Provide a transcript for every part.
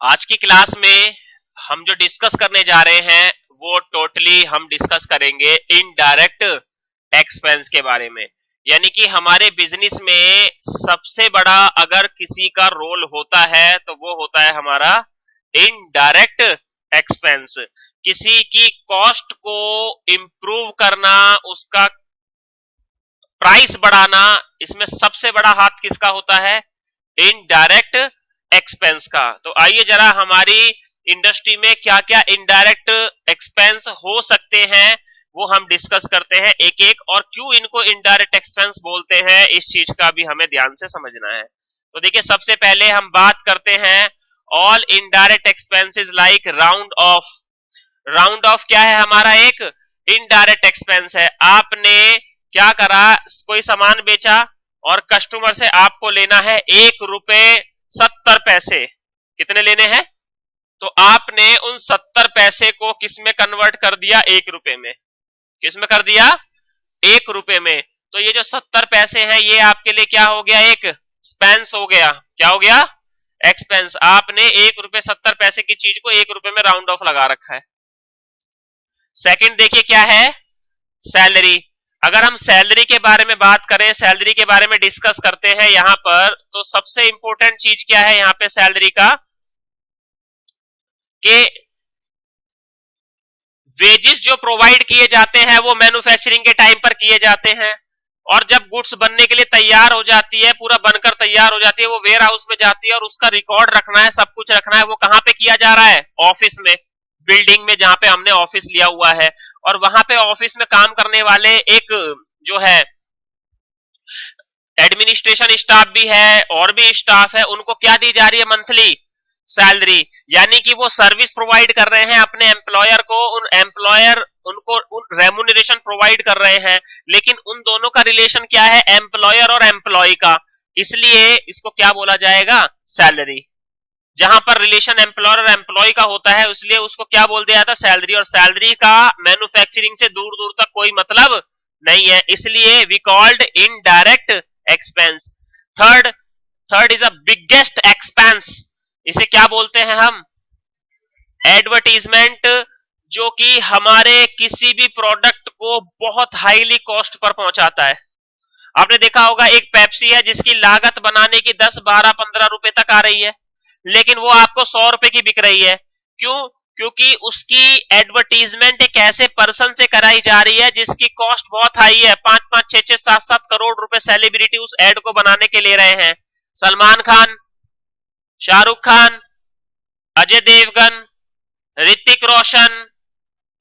आज की क्लास में हम जो डिस्कस करने जा रहे हैं वो टोटली हम डिस्कस करेंगे इनडायरेक्ट एक्सपेंस के बारे में। यानी कि हमारे बिजनेस में सबसे बड़ा अगर किसी का रोल होता है तो वो होता है हमारा इनडायरेक्ट एक्सपेंस। किसी की कॉस्ट को इंप्रूव करना, उसका प्राइस बढ़ाना, इसमें सबसे बड़ा हाथ किसका होता है? इनडायरेक्ट एक्सपेंस का। तो आइए जरा हमारी इंडस्ट्री में क्या क्या इनडायरेक्ट एक्सपेंस हो सकते हैं वो हम डिस्कस करते हैं एक एक, और क्यों इनको इनडायरेक्ट एक्सपेंस बोलते हैं इस चीज का भी हमें ध्यान से समझना है। तो देखिए, सबसे पहले हम बात करते हैं all indirect expenses like round of. Round of क्या है? हमारा एक इनडायरेक्ट एक्सपेंस है। आपने क्या करा, कोई सामान बेचा और कस्टमर से आपको लेना है ₹1.70। कितने लेने हैं? तो आपने उन 70 पैसे को किस में कन्वर्ट कर दिया? ₹1 में। किस में कर दिया? ₹1 में। तो ये जो 70 पैसे हैं ये आपके लिए क्या हो गया? एक एक्सपेंस हो गया। क्या हो गया? एक्सपेंस। आपने ₹1.70 की चीज को ₹1 में राउंड ऑफ लगा रखा है। सेकंड देखिए क्या है? सैलरी। अगर हम सैलरी के बारे में बात करें, सैलरी के बारे में डिस्कस करते हैं यहां पर, तो सबसे इंपॉर्टेंट चीज क्या है यहां पे सैलरी का? कि वेजेस जो प्रोवाइड किए जाते हैं वो मैन्युफैक्चरिंग के टाइम पर किए जाते हैं, और जब गुड्स बनने के लिए तैयार हो जाती है, पूरा बनकर तैयार हो जाती है, वो वेयर हाउस में जाती है और उसका रिकॉर्ड रखना है, सब कुछ रखना है। वो कहां पे किया जा रहा है? ऑफिस में, बिल्डिंग में जहां पे हमने ऑफिस लिया हुआ है। और वहां पे ऑफिस में काम करने वाले एक जो है एडमिनिस्ट्रेशन स्टाफ भी है और भी स्टाफ है, उनको क्या दी जा रही है? Monthly salary. यानी कि वो सर्विस प्रोवाइड कर रहे हैं अपने एम्प्लॉयर को, उन एम्प्लॉयर उनको उन रेम्यूनरेशन प्रोवाइड कर रहे हैं। लेकिन उन दोनों का रिलेशन क्या है? एम्प्लॉयर और एम्प्लॉय का। इसलिए इसको क्या बोला जाएगा? सैलरी। जहां पर रिलेशन एम्प्लॉयर और एम्प्लॉय का होता है इसलिए उसको क्या बोल दिया जाता? सैलरी। और सैलरी का मैन्युफैक्चरिंग से दूर दूर तक कोई मतलब नहीं है, इसलिए we called indirect expense. Third is a biggest expense. इसे क्या बोलते हैं हम? एडवर्टीजमेंट। जो कि हमारे किसी भी प्रोडक्ट को बहुत हाईली कॉस्ट पर पहुंचाता है। आपने देखा होगा एक पेप्सी है जिसकी लागत बनाने की 10, 12, 15 रुपए तक आ रही है, लेकिन वो आपको ₹100 की बिक रही है। क्यों? क्योंकि उसकी एडवर्टीजमेंट एक ऐसे पर्सन से कराई जा रही है जिसकी कॉस्ट बहुत हाई है। 5-5, 6-6, 7-7 करोड़ रुपए सेलिब्रिटी उस एड को बनाने के ले रहे हैं। सलमान खान, शाहरुख खान, अजय देवगन, ऋतिक रोशन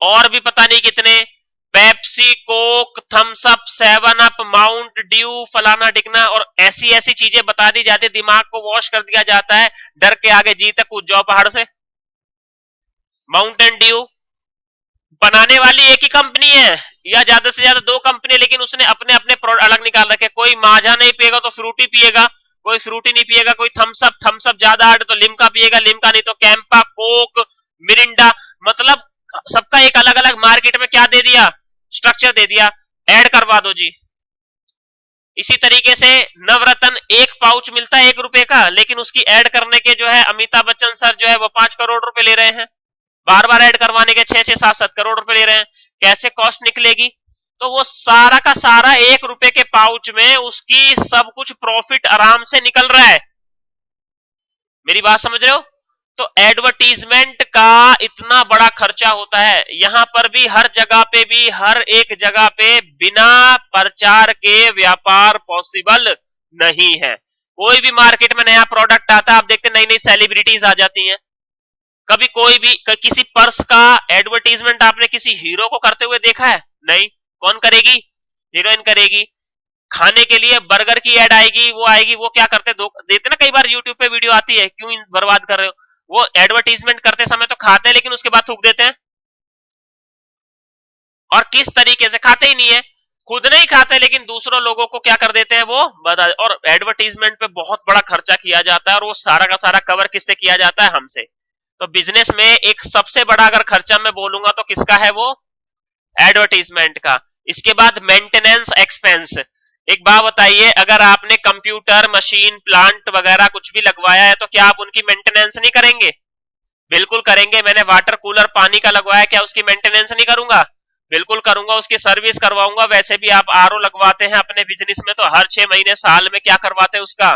और भी पता नहीं कितने। Pepsi, Coke, Thums Up, 7 up, Mount Dew, फलाना डिगना, और ऐसी ऐसी चीजें बता दी जाती है, दिमाग को वॉश कर दिया जाता है। डर के आगे जी तक कूद जाओ पहाड़ से। माउंटेन ड्यू बनाने वाली एक ही कंपनी है या ज्यादा से ज्यादा 2 कंपनी, लेकिन उसने अपने अपने प्रोडक्ट अलग निकाल रखे। कोई माजा नहीं पिएगा तो फ्रूटी पिएगा, कोई फ्रूटी नहीं पिएगा, कोई थम्स अप ज्यादा हार्ड तो लिम्का पिएगा, लिम्का नहीं तो कैंपा, कोक, मिरिंडा। मतलब सबका एक अलग अलग मार्केट में क्या दे दिया? स्ट्रक्चर दे दिया। ऐड करवा दो जी। इसी तरीके से नवरत्न एक पाउच मिलता है ₹1 का, लेकिन उसकी ऐड करने के जो है अमिताभ बच्चन सर जो है वो 5 करोड़ रुपए ले रहे हैं। बार बार ऐड करवाने के 6-6, 7-7 करोड़ रुपए ले रहे हैं। कैसे कॉस्ट निकलेगी? तो वो सारा का सारा ₹1 के पाउच में उसकी सब कुछ प्रॉफिट आराम से निकल रहा है। मेरी बात समझ रहे हो? तो एडवर्टीजमेंट का इतना बड़ा खर्चा होता है। यहां पर भी हर जगह पे भी, हर एक जगह पे बिना प्रचार के व्यापार पॉसिबल नहीं है। कोई भी मार्केट में नया प्रोडक्ट आता है, आप देखते नई नई सेलिब्रिटीज आ जाती हैं। कभी कोई भी किसी पर्स का एडवर्टीजमेंट आपने किसी हीरो को करते हुए देखा है? नहीं। कौन करेगी? हीरोइन करेगी। खाने के लिए बर्गर की ऐड आएगी, वो आएगी, वो क्या करते देते ना, कई बार यूट्यूब पे वीडियो आती है, क्यों बर्बाद कर रहे हो? वो एडवर्टीजमेंट करते समय तो खाते हैं, लेकिन उसके बाद थूक देते हैं। और किस तरीके से खाते ही नहीं है, खुद नहीं खाते, लेकिन दूसरों लोगों को क्या कर देते हैं वो बता। और एडवर्टीजमेंट पे बहुत बड़ा खर्चा किया जाता है, और वो सारा का सारा कवर किससे किया जाता है? हमसे। तो बिजनेस में एक सबसे बड़ा अगर खर्चा मैं बोलूंगा तो किसका है? वो एडवर्टीजमेंट का। इसके बाद मेंटेनेंस एक्सपेंस। एक बात बताइए, अगर आपने कंप्यूटर, मशीन, प्लांट वगैरह कुछ भी लगवाया है तो क्या आप उनकी मेंटेनेंस नहीं करेंगे? बिल्कुल करेंगे। मैंने वाटर कूलर पानी का लगवाया, क्या उसकी मेंटेनेंस नहीं करूंगा? बिल्कुल करूंगा, उसकी सर्विस करवाऊंगा। वैसे भी आप आरओ लगवाते हैं अपने बिजनेस में तो हर 6 महीने साल में क्या करवाते हैं, उसका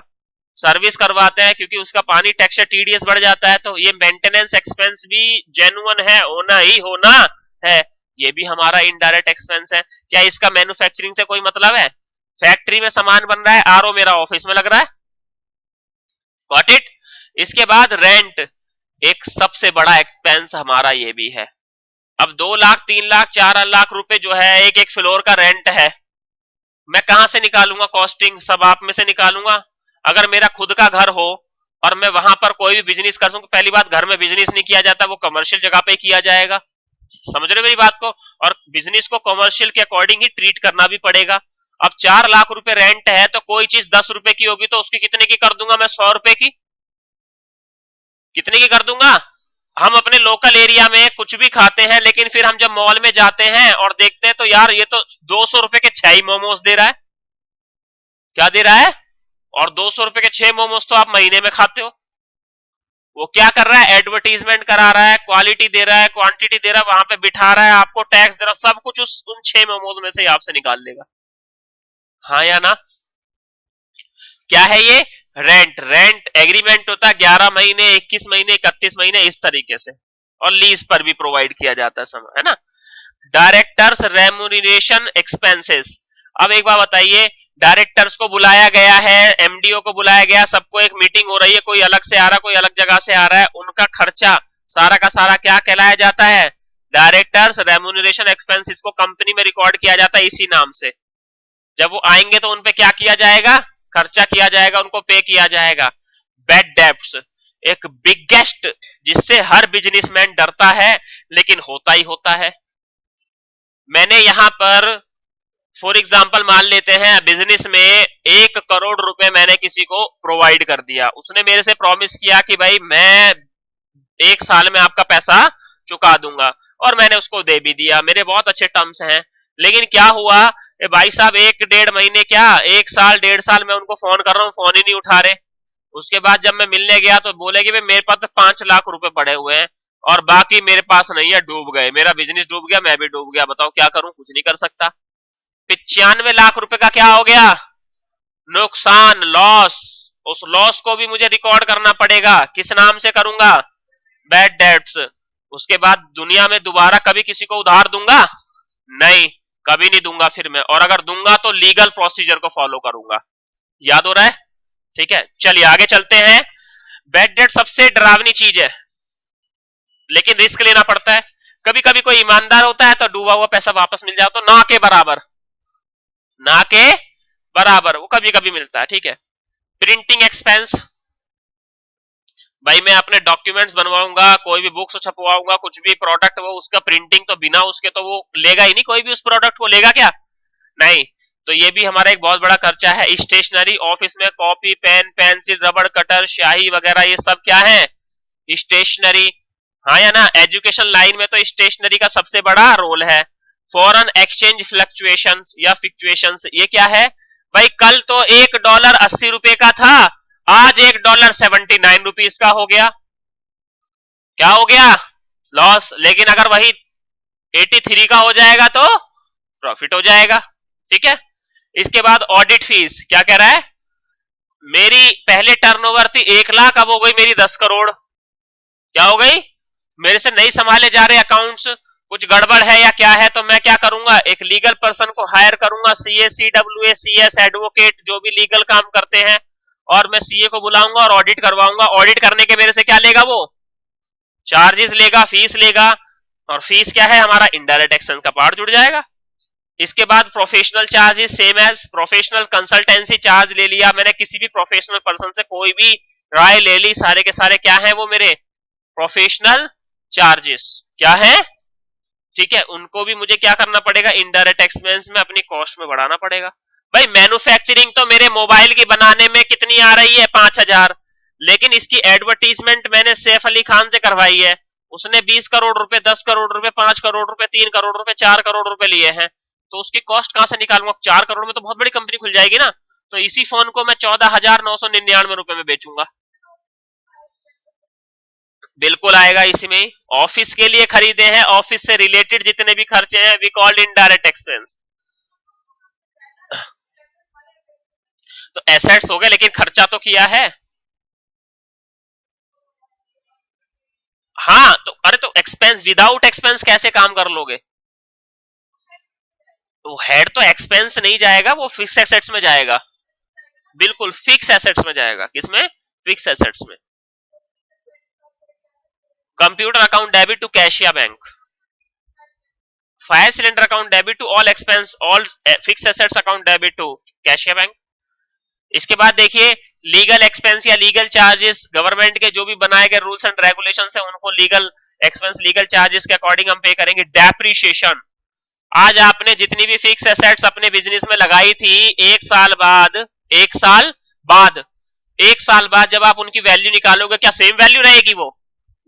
सर्विस करवाते हैं, क्योंकि उसका पानी टेक्सचर टीडीएस बढ़ जाता है। तो ये मेंटेनेंस एक्सपेंस भी जेन्युइन है, होना ही होना है। ये भी हमारा इनडायरेक्ट एक्सपेंस है। क्या इसका मैन्युफैक्चरिंग से कोई मतलब है? फैक्ट्री में सामान बन रहा है, आरओ मेरा ऑफिस में लग रहा है। Got it. इसके बाद रेंट, एक सबसे बड़ा एक्सपेंस हमारा ये भी है। अब 2 लाख 3 लाख 4 लाख रुपए जो है एक एक फ्लोर का रेंट है, मैं कहां से निकालूंगा? कॉस्टिंग सब आप में से निकालूंगा। अगर मेरा खुद का घर हो और मैं वहां पर कोई भी बिजनेस कर सकूं, पहली बात घर में बिजनेस नहीं किया जाता, वो कमर्शियल जगह पे किया जाएगा। समझ रहे मेरी बात को? और बिजनेस को कमर्शियल के अकॉर्डिंग ही ट्रीट करना भी पड़ेगा। अब 4 लाख रुपए रेंट है तो कोई चीज 10 रुपए की होगी तो उसकी कितने की कर दूंगा मैं? 100 रुपए की। कितने की कर दूंगा? हम अपने लोकल एरिया में कुछ भी खाते हैं, लेकिन फिर हम जब मॉल में जाते हैं और देखते हैं तो यार ये तो 200 रुपए के 6 ही मोमोज दे रहा है। क्या दे रहा है? और 200 रुपए के 6 मोमोज तो आप महीने में खाते हो। वो क्या कर रहा है? एडवर्टीजमेंट करा रहा है, क्वालिटी दे रहा है, क्वांटिटी दे रहा है, वहां पे बिठा रहा है, आपको टैक्स दे रहा है, सब कुछ उस उन 6 मोमोज में से ही आपसे निकाल लेगा। हाँ या ना? क्या है ये? रेंट। रेंट एग्रीमेंट होता है 11 महीने, 21 महीने, 31 महीने, इस तरीके से। और लीज पर भी प्रोवाइड किया जाता है समय, है ना? Directors remuneration expenses. अब एक बात बताइए, डायरेक्टर्स को बुलाया गया है, एमडीओ को बुलाया गया, सबको एक मीटिंग हो रही है, कोई अलग से आ रहा है, कोई अलग जगह से आ रहा है, उनका खर्चा सारा का सारा क्या कहलाया जाता है? Directors remuneration expense. इसको कंपनी में रिकॉर्ड किया जाता है इसी नाम से। जब वो आएंगे तो उनपे क्या किया जाएगा? खर्चा किया जाएगा, उनको पे किया जाएगा। बैड डेब्ट्स, एक बिगेस्ट जिससे हर बिजनेसमैन डरता है, लेकिन होता ही होता है। मैंने यहां पर फॉर एग्जाम्पल मान लेते हैं बिजनेस में 1 करोड़ रुपए मैंने किसी को प्रोवाइड कर दिया, उसने मेरे से प्रॉमिस किया कि भाई मैं 1 साल में आपका पैसा चुका दूंगा, और मैंने उसको दे भी दिया, मेरे बहुत अच्छे टर्म्स हैं। लेकिन क्या हुआ? भाई साहब 1 डेढ़ महीने क्या 1 साल 1.5 साल मैं उनको फोन कर रहा हूँ, फोन ही नहीं उठा रहे। उसके बाद जब मैं मिलने गया तो बोले कि भाई मेरे पास तो 5 लाख रुपए पड़े हुए हैं और बाकी मेरे पास नहीं है, डूब गए, मेरा बिजनेस डूब गया, मैं भी डूब गया, बताओ क्या करूं? कुछ नहीं कर सकता। 95 लाख रुपए का क्या हो गया? नुकसान, लॉस। उस लॉस को भी मुझे रिकॉर्ड करना पड़ेगा। किस नाम से करूंगा? Bad debts. उसके बाद दुनिया में दोबारा कभी किसी को उधार दूंगा? नहीं, कभी नहीं दूंगा फिर मैं, और अगर दूंगा तो लीगल प्रोसीजर को फॉलो करूंगा। याद हो रहा है? ठीक है, चलिए आगे चलते हैं। बैड डेट सबसे डरावनी चीज है, लेकिन रिस्क लेना पड़ता है। कभी कभी कोई ईमानदार होता है तो डूबा हुआ पैसा वापस मिल जाए, तो ना के बराबर, ना के बराबर वो कभी कभी मिलता है। ठीक है। प्रिंटिंग एक्सपेंस, भाई मैं अपने डॉक्यूमेंट्स बनवाऊंगा, कोई भी बुक्स छपवाऊंगा, कुछ भी प्रोडक्ट, वो उसका प्रिंटिंग तो बिना उसके तो वो लेगा ही नहीं, कोई भी उस प्रोडक्ट को लेगा क्या? नहीं। तो ये भी हमारा एक बहुत बड़ा खर्चा है। स्टेशनरी, ऑफिस में कॉपी, पेन, पेंसिल, रबड़, कटर, स्याही वगैरह, ये सब क्या है? स्टेशनरी। हाँ या ना? एजुकेशन लाइन में तो स्टेशनरी का सबसे बड़ा रोल है। फॉरेन एक्सचेंज फ्लक्चुएशंस या फिक्चुएशंस, ये क्या है? भाई कल तो $1 80 का था, आज $1 79 का हो गया। क्या हो गया? लॉस। लेकिन अगर वही 83 का हो जाएगा तो प्रॉफिट हो जाएगा। ठीक है। इसके बाद ऑडिट फीस, क्या कह रहा है? मेरी पहले टर्नओवर थी 1 लाख, अब हो गई मेरी 10 करोड़। क्या हो गई? मेरे से नहीं संभाले जा रहे अकाउंट्स, कुछ गड़बड़ है या क्या है, तो मैं क्या करूंगा? एक लीगल पर्सन को हायर करूंगा, सीए, सीडब्ल्यूए, सीएस, एडवोकेट, जो भी लीगल काम करते हैं, और मैं सीए को बुलाऊंगा और ऑडिट करवाऊंगा। ऑडिट करने के मेरे से क्या लेगा? वो चार्जेस लेगा, फीस लेगा। और फीस क्या है? हमारा इनडायरेक्ट एक्सपेंस का पार्ट जुड़ जाएगा। इसके बाद professional charges, same as professional consultancy charge ले लिया मैंने, किसी भी प्रोफेशनल पर्सन से कोई भी राय ले ली, सारे के सारे क्या है? वो मेरे प्रोफेशनल चार्जेस क्या है? ठीक है, उनको भी मुझे क्या करना पड़ेगा? इनडायरेक्ट एक्सपेंस में अपनी कॉस्ट में बढ़ाना पड़ेगा। भाई मैन्युफैक्चरिंग तो मेरे मोबाइल की बनाने में कितनी आ रही है? 5,000, लेकिन इसकी एडवर्टीजमेंट मैंने सैफ अली खान से करवाई है, उसने 20 करोड़ रुपए, 10 करोड़ रुपए, 5 करोड़ रुपए, 3 करोड़ रुपए, 4 करोड़ रुपए लिए हैं, तो उसकी कॉस्ट कहां से निकालूंगा? 4 करोड़ में तो बहुत बड़ी कंपनी खुल जाएगी ना। तो इसी फोन को मैं 14,999 रुपए में बेचूंगा। बिल्कुल आएगा इसमें। ऑफिस के लिए खरीदे हैं, ऑफिस से रिलेटेड जितने भी खर्चे हैं वी कॉल्ड इनडायरेक्ट एक्सपेंस। तो एसेट्स हो गए, लेकिन खर्चा तो किया है। हाँ तो अरे तो एक्सपेंस, विदाउट एक्सपेंस कैसे काम कर लोगे? तो हेड तो एक्सपेंस नहीं जाएगा, वो फिक्स एसेट्स में जाएगा। बिल्कुल फिक्स एसेट्स में जाएगा। किसमें? फिक्स एसेट्स में। Computer account debit to cash या bank. Fire cylinder account debit to all expense, all fix assets account debit to cash या बैंक। इसके बाद देखिए लीगल एक्सपेंस या लीगल चार्जेस, गवर्नमेंट के जो भी बनाए गए रूल्स एंड रेगुलेशंस है उनको लीगल एक्सपेंस, लीगल चार्जेस के अकॉर्डिंग हम पे करेंगे। डेप्रिशिएशन, आज आपने जितनी भी फिक्स एसेट्स अपने बिजनेस में लगाई थी, एक साल बाद, एक साल बाद, एक साल बाद जब आप उनकी वैल्यू निकालोगे, क्या सेम वैल्यू रहेगी वो?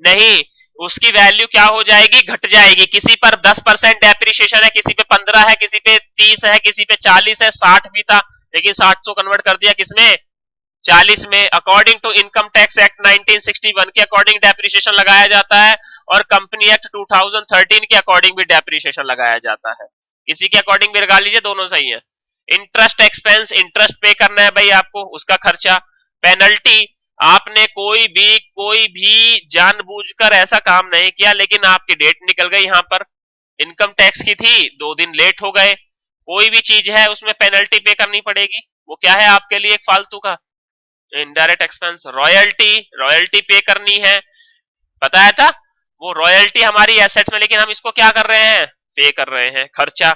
नहीं, उसकी वैल्यू क्या हो जाएगी? घट जाएगी। किसी पर 10% डेप्रिशिएशन है, किसी पे 15 है, किसी पे 30 है, किसी पे 40 है, 60 भी था, लेकिन 60 को कन्वर्ट कर दिया किसमें? 40 में। According to income tax act 1961 के अकॉर्डिंग डेप्रिशिएशन लगाया जाता है, और कंपनी एक्ट 2013 के अकॉर्डिंग भी डेप्रिशिएशन लगाया जाता है। किसी के अकॉर्डिंग भी लगा लीजिए, दोनों सही है। इंटरेस्ट एक्सपेंस, इंटरेस्ट पे करना है भाई आपको, उसका खर्चा। पेनल्टी, आपने कोई भी जानबूझकर ऐसा काम नहीं किया, लेकिन आपकी डेट निकल गई, यहां पर इनकम टैक्स की थी, 2 दिन लेट हो गए, कोई भी चीज है उसमें पेनल्टी पे करनी पड़ेगी। वो क्या है आपके लिए? एक फालतू का इनडायरेक्ट एक्सपेंस। रॉयल्टी, रॉयल्टी पे करनी है, बताया था। वो रॉयल्टी हमारी एसेट्स में, लेकिन हम इसको क्या कर रहे हैं? पे कर रहे हैं, खर्चा।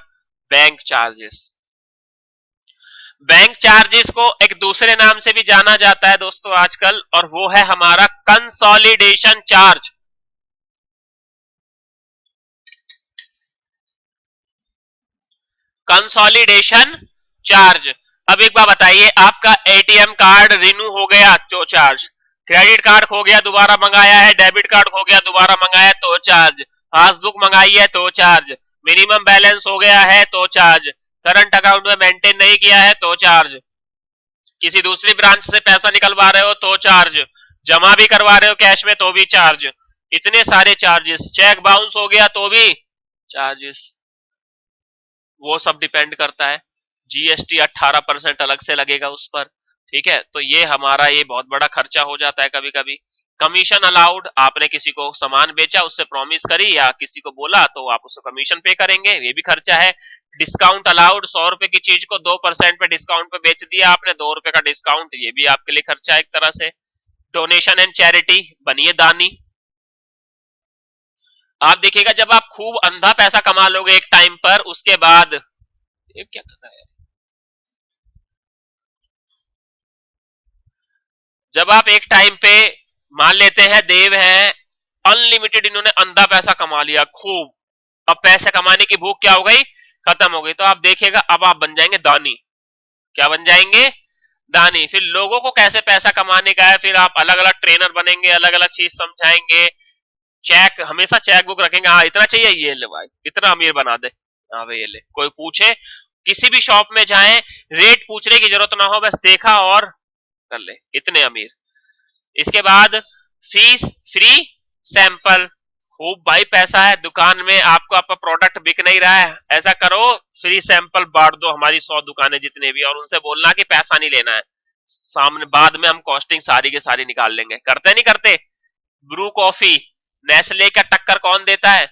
बैंक चार्जेस, बैंक चार्जेस को एक दूसरे नाम से भी जाना जाता है दोस्तों आजकल, और वो है हमारा कंसोलिडेशन चार्ज। Consolidation charge. अब एक बार बताइए, आपका एटीएम कार्ड रिन्यू हो गया तो चार्ज, क्रेडिट कार्ड खो गया दोबारा मंगाया है, डेबिट कार्ड खो गया दोबारा मंगाया तो चार्ज, पासबुक मंगाई है तो चार्ज, मिनिमम बैलेंस हो गया है तो चार्ज, करंट अकाउंट में मेंटेन नहीं किया है तो चार्ज, किसी दूसरी ब्रांच से पैसा निकलवा रहे हो तो चार्ज, जमा भी करवा रहे हो कैश में तो भी चार्ज, इतने सारे चार्जेस। चेक बाउंस हो गया तो भी चार्जेस। वो सब डिपेंड करता है, जीएसटी 18% अलग से लगेगा उस पर। ठीक है, तो ये हमारा ये बहुत बड़ा खर्चा हो जाता है कभी कभी। कमीशन अलाउड, आपने किसी को सामान बेचा, उससे प्रॉमिस करी या किसी को बोला तो आप उसको कमीशन पे करेंगे, ये भी खर्चा है। डिस्काउंट अलाउड, 100 रुपए की चीज को 2% पे डिस्काउंट पे बेच दिया आपने, 2 रुपए का डिस्काउंट, ये भी आपके लिए खर्चा है एक तरह से। डोनेशन एंड चैरिटी, बनिए दानी। आप देखिएगा जब आप खूब अंधा पैसा कमा लोगे एक टाइम पर, उसके बाद ये क्या कर रहा है, जब आप एक टाइम पे मान लेते हैं देव हैं, अनलिमिटेड इन्होंने अंधा पैसा कमा लिया खूब, अब पैसे कमाने की भूख क्या हो गई? खत्म हो गई। तो आप देखिएगा अब आप बन जाएंगे दानी। क्या बन जाएंगे? दानी। फिर लोगों को कैसे पैसा कमाने का है, फिर आप अलग अलग ट्रेनर बनेंगे, अलग अलग चीज समझाएंगे। चेक, हमेशा चेक बुक रखेंगे, हाँ इतना चाहिए, ये ले भाई, इतना अमीर बना दे, हाँ भाई ये ले। कोई पूछे, किसी भी शॉप में जाएं, रेट पूछने की जरूरत ना हो, बस देखा और कर ले, इतने अमीर। इसके बाद फीस फ्री सैंपल, खूब भाई पैसा है दुकान में, आपको आपका प्रोडक्ट बिक नहीं रहा है, ऐसा करो फ्री सैंपल बांट दो हमारी 100 दुकानें जितने भी, और उनसे बोलना कि पैसा नहीं लेना है, सामने बाद में हम कॉस्टिंग सारी के सारी निकाल लेंगे। करते नहीं करते? ब्रू कॉफी, नेस्ले का टक्कर कौन देता है?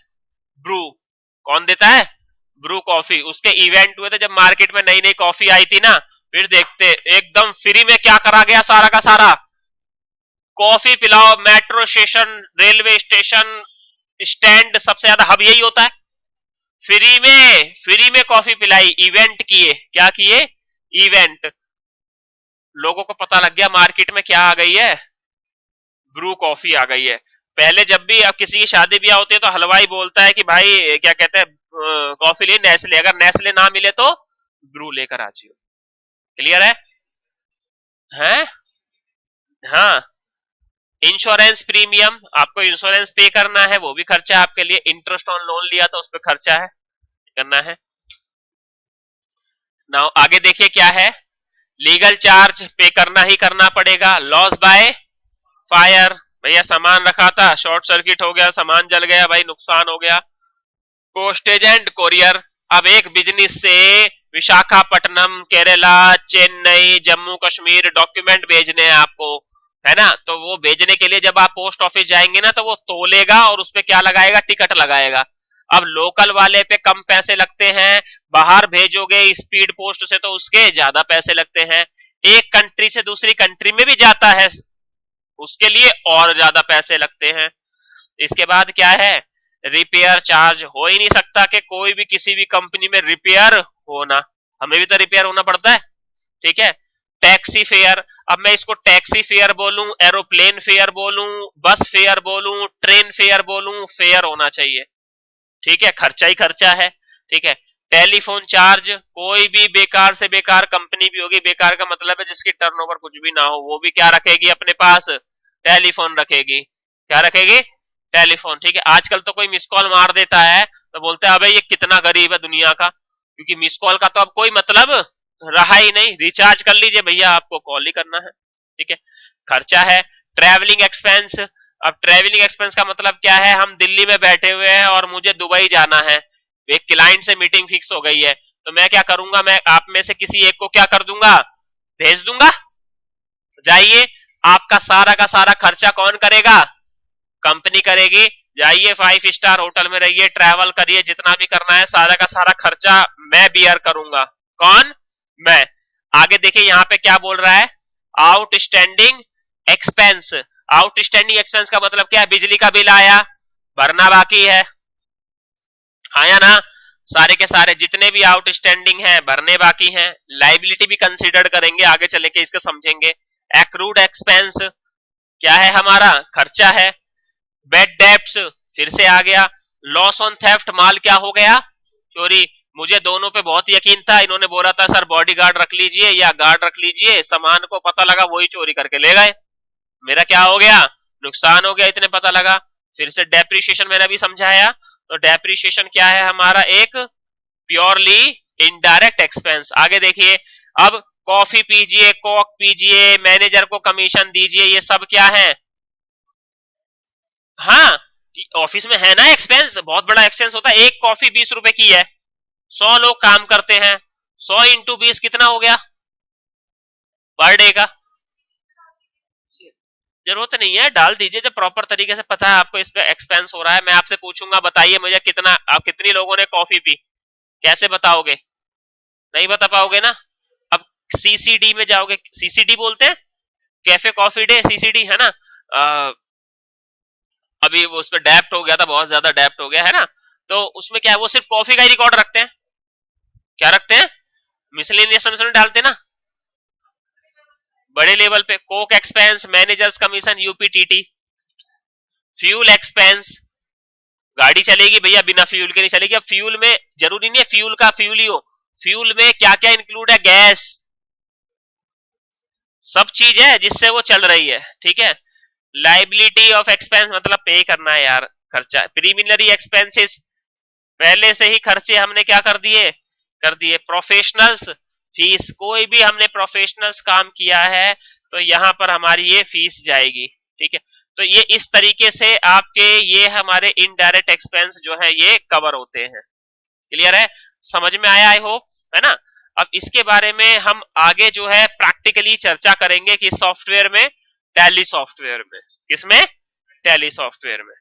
ब्रू। कौन देता है? Bru coffee. उसके इवेंट हुए थे जब मार्केट में नई नई कॉफी आई थी ना, फिर देखते एकदम फ्री में क्या करा गया, सारा का सारा कॉफी पिलाओ, metro station, railway station, stand, सबसे ज्यादा हब यही होता है। फ्री में कॉफी पिलाई, इवेंट किए, क्या किए? इवेंट। लोगों को पता लग गया मार्केट में क्या आ गई है, ब्रू कॉफी आ गई है। पहले जब भी अब किसी की शादी ब्याह होती है तो हलवाई बोलता है कि भाई क्या कहते हैं, कॉफी लिए नेस्ले, अगर नेस्ले ना मिले तो ब्रू लेकर आ जाइए। क्लियर है? हैं? हाँ। इंश्योरेंस प्रीमियम, आपको इंश्योरेंस पे करना है, वो भी खर्चा है आपके लिए। इंटरेस्ट ऑन लोन लिया तो उस पर खर्चा है, करना है। नाउ आगे देखिए क्या है, लीगल चार्ज पे करना ही करना पड़ेगा। लॉस बाय फायर, भैया सामान रखा था, शॉर्ट सर्किट हो गया, सामान जल गया, भाई नुकसान हो गया। पोस्टेज एंड कोरियर, अब एक बिजनेस से विशाखापट्टनम, केरला, चेन्नई, जम्मू कश्मीर डॉक्यूमेंट भेजने हैं आपको, है ना, तो वो भेजने के लिए जब आप पोस्ट ऑफिस जाएंगे ना, तो वो तोलेगा और उसपे क्या लगाएगा, टिकट लगाएगा। अब लोकल वाले पे कम पैसे लगते हैं, बाहर भेजोगे स्पीड पोस्ट से तो उसके ज्यादा पैसे लगते हैं। एक कंट्री से दूसरी कंट्री में भी जाता है, उसके लिए और ज्यादा पैसे लगते हैं। इसके बाद क्या है, रिपेयर चार्ज। हो ही नहीं सकता कि कोई भी किसी भी कंपनी में रिपेयर होना, हमें भी तो रिपेयर होना पड़ता है, ठीक है। टैक्सी फेयर, अब मैं इसको टैक्सी फेयर बोलूं, एरोप्लेन फेयर बोलूं, बस फेयर बोलूं, ट्रेन फेयर बोलूं, फेयर होना चाहिए, ठीक है, खर्चा ही खर्चा है, ठीक है। टेलीफोन चार्ज, कोई भी बेकार से बेकार कंपनी भी होगी, बेकार का मतलब है जिसकी टर्नओवर कुछ भी ना हो, वो भी क्या रखेगी अपने पास, टेलीफोन रखेगी। क्या रखेगी, टेलीफोन, ठीक है। आजकल तो कोई मिस कॉल मार देता है तो बोलते हैं अबे ये कितना गरीब है दुनिया का, क्योंकि मिस कॉल का तो अब कोई मतलब रहा ही नहीं, रिचार्ज कर लीजिए भैया, आपको कॉल ही करना है, ठीक है। खर्चा है। ट्रेवलिंग एक्सपेंस, अब ट्रेवलिंग एक्सपेंस का मतलब क्या है, हम दिल्ली में बैठे हुए हैं और मुझे दुबई जाना है, एक क्लाइंट से मीटिंग फिक्स हो गई है, तो मैं क्या करूंगा, मैं आप में से किसी एक को क्या कर दूंगा, भेज दूंगा, जाइए, आपका सारा का सारा खर्चा कौन करेगा, कंपनी करेगी। जाइए 5 स्टार होटल में रहिए, ट्रैवल करिए, जितना भी करना है सारा का सारा खर्चा मैं बियर करूंगा। कौन, मैं। आगे देखिए यहाँ पे क्या बोल रहा है, आउटस्टैंडिंग एक्सपेंस। आउटस्टैंडिंग एक्सपेंस का मतलब क्या है, बिजली का बिल आया, भरना बाकी है, आया ना, सारे के सारे जितने भी आउटस्टैंडिंग हैं भरने बाकी हैं। लाइबिलिटी भी कंसीडर करेंगे, आगे चले के इसको समझेंगे। एक्रूड एक्सपेंस क्या है, हमारा खर्चा है। बेड डेप्स फिर से आ गया। लॉस ऑन थेफ्ट, माल क्या हो गया, चोरी। मुझे दोनों पे बहुत यकीन था, इन्होंने बोला था सर बॉडी गार्ड रख लीजिए या गार्ड रख लीजिए, सामान को पता लगा वही चोरी करके ले गए, मेरा क्या हो गया, नुकसान हो गया, इतने पता लगा। फिर से डेप्रिसिएशन मैंने अभी समझाया, तो डेप्रिसिएशन क्या है हमारा, एक प्योरली इनडायरेक्ट एक्सपेंस। आगे देखिए, अब कॉफी पीजिए, कोक पीजिए, मैनेजर को कमीशन दीजिए, ये सब क्या है, हाँ, ऑफिस में है ना एक्सपेंस, बहुत बड़ा एक्सपेंस होता है। एक कॉफी 20 रुपए की है, 100 लोग काम करते हैं, 100 × 20 कितना हो गया पर डे का। जरूरत नहीं है, डाल दीजिए जब प्रॉपर तरीके से पता है आपको इस पे एक्सपेंस हो रहा है। मैं आपसे पूछूंगा बताइए मुझे कितना, आप कितनी लोगों ने कॉफी पी, कैसे बताओगे, नहीं बता पाओगे ना। अब सीसीडी में जाओगे, सीसीडी बोलते हैं, कैफे कॉफी डे, सीसीडी है ना। अभी वो उस पर डेप्ट हो गया था, बहुत ज्यादा डेप्ट हो गया है ना, तो उसमें क्या है, वो सिर्फ कॉफी का ही रिकॉर्ड रखते हैं, क्या रखते हैं, मिसलेनियस में डालते हैं ना बड़े लेवल पे। Coke expense, managers commission, UPTT. Fuel expense, गाड़ी चलेगी भैया, बिना फ्यूल के नहीं चलेगी। अब फ्यूल में जरूरी नहीं है फ्यूल का फ्यूल ही हो, फ्यूल में क्या क्या इंक्लूड है, गैस, सब चीज है जिससे वो चल रही है, ठीक है। लाइबिलिटी ऑफ एक्सपेंस मतलब पे करना है यार, खर्चा। प्रीमिनरी एक्सपेंसेस, पहले से ही खर्चे हमने क्या कर दिए। प्रोफेशनल्स फीस, कोई भी हमने प्रोफेशनल्स काम किया है तो यहाँ पर हमारी ये फीस जाएगी, ठीक है। तो ये इस तरीके से आपके ये हमारे इनडायरेक्ट एक्सपेंस जो है ये कवर होते हैं। क्लियर है, समझ में आया आई होप, है ना। अब इसके बारे में हम आगे जो है प्रैक्टिकली चर्चा करेंगे कि सॉफ्टवेयर में, टैली सॉफ्टवेयर में, किसमें, टैली सॉफ्टवेयर में।